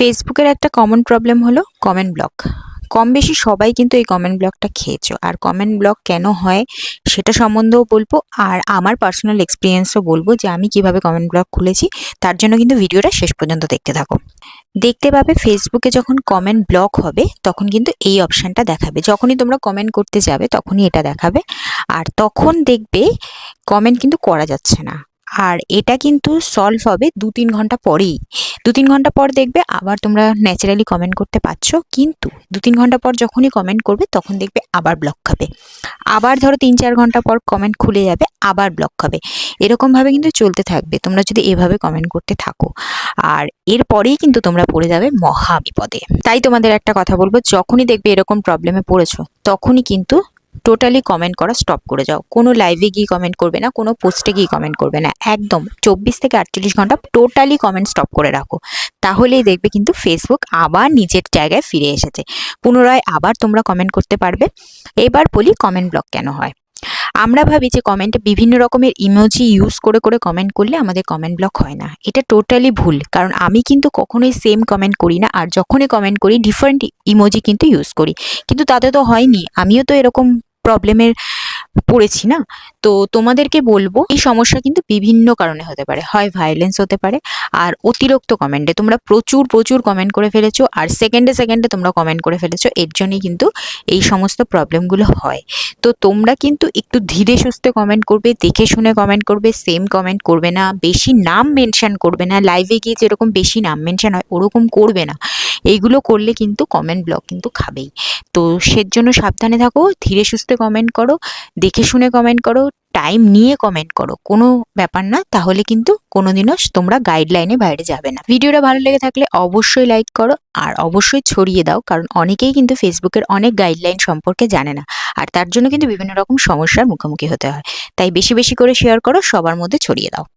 ফেসবুকের একটা common problem হলো কমেন্ট ব্লক। কম বেশি সবাই কিন্তু এই কমেন্ট ব্লকটা খেয়েছো। আর কমেন্ট ব্লক কেন হয় সেটা সম্বন্ধেও বলবো, আর আমার পার্সোনাল এক্সপিরিয়েন্সও বলবো যে আমি কিভাবে কমেন্ট ব্লক খুলেছি। তার জন্য কিন্তু ভিডিওটা শেষ পর্যন্ত দেখতে থাকো। দেখতে পাবে ফেসবুকে যখন কমেন্ট ব্লক হবে তখন কিন্তু এই অপশানটা দেখাবে। যখনই তোমরা কমেন্ট করতে যাবে তখনই এটা দেখাবে, আর তখন দেখবে কমেন্ট কিন্তু করা যাচ্ছে না। আর এটা কিন্তু সলভ হবে 2-3 ঘন্টা পরেই। 2-3 ঘন্টা পর দেখবে আবার তোমরা ন্যাচারালি কমেন্ট করতে পারছো, কিন্তু 2-3 ঘন্টা পর যখনই কমেন্ট করবে তখন দেখবে আবার ব্লক খাবে। আবার ধরো 3-4 ঘন্টা পর কমেন্ট খুলে যাবে, আবার ব্লক খাবে। এরকমভাবে কিন্তু চলতে থাকবে তোমরা যদি এভাবে কমেন্ট করতে থাকো। আর এরপরেই কিন্তু তোমরা পড়ে যাবে মহা বিপদে। তাই তোমাদের একটা কথা বলবো, যখনই দেখবে এরকম প্রবলেমে পড়েছো তখনই কিন্তু টোটালি কমেন্ট করা স্টপ করে যাও। কোনো লাইভে গিয়ে কমেন্ট করবে না, কোনো পোস্টে গিয়ে কমেন্ট করবে না। একদম 24 থেকে 48 ঘন্টা টোটালি কমেন্ট স্টপ করে রাখো। তাহলেই দেখবে কিন্তু ফেসবুক আবার নিজের জায়গায় ফিরে এসেছে। পুনরায় আবার তোমরা কমেন্ট করতে পারবে। এবার বলি কমেন্ট ব্লক কেন হয়। আমরা ভাবি যে কমেন্টে বিভিন্ন রকমের ইমোজি ইউজ করে করে কমেন্ট করলে আমাদের কমেন্ট ব্লক হয় না। এটা টোটালি ভুল, কারণ আমি কিন্তু কখনোই সেম কমেন্ট করি না, আর যখনই কমেন্ট করি ডিফারেন্ট ইমোজি কিন্তু ইউজ করি, কিন্তু তাতে তো হয়নি। আমিও তো এরকম প্রবলেমের পড়েছি না। তো তোমাদেরকে বলবো এই সমস্যা কিন্তু বিভিন্ন কারণে হতে পারে। হয় ভায়োলেন্স হতে পারে, আর অতিরিক্ত কমেন্টে তোমরা প্রচুর প্রচুর কমেন্ট করে ফেলেছো, আর সেকেন্ডে সেকেন্ডে তোমরা কমেন্ট করে ফেলেছো, এর জন্যই কিন্তু এই সমস্ত প্রবলেমগুলো হয়। তো তোমরা কিন্তু একটু ধীরে সুস্থে কমেন্ট করবে, দেখে শুনে কমেন্ট করবে, সেম কমেন্ট করবে না, বেশি নাম মেনশন করবে না। লাইভে গিয়ে যেরকম বেশি নাম মেনশন হয় ওরকম করবে না। এইগুলো করলে কিন্তু কমেন্ট ব্লক কিন্তু খাবেই। তো সেজন্য সাবধানে থাকো, ধীরে সুস্থে কমেন্ট করো, দেখে শুনে কমেন্ট করো, টাইম নিয়ে কমেন্ট করো, কোনো ব্যাপার না। তাহলে কিন্তু কোনোদিনও তোমরা গাইডলাইনে বাইরে যাবে না। ভিডিওটা ভালো লেগে থাকলে অবশ্যই লাইক করো, আর অবশ্যই ছড়িয়ে দাও, কারণ অনেকেই কিন্তু ফেসবুকের অনেক গাইডলাইন সম্পর্কে জানে না, আর তার জন্য কিন্তু বিভিন্ন রকম সমস্যার মুখোমুখি হতে হয়। তাই বেশি বেশি করে শেয়ার করো, সবার মধ্যে ছড়িয়ে দাও।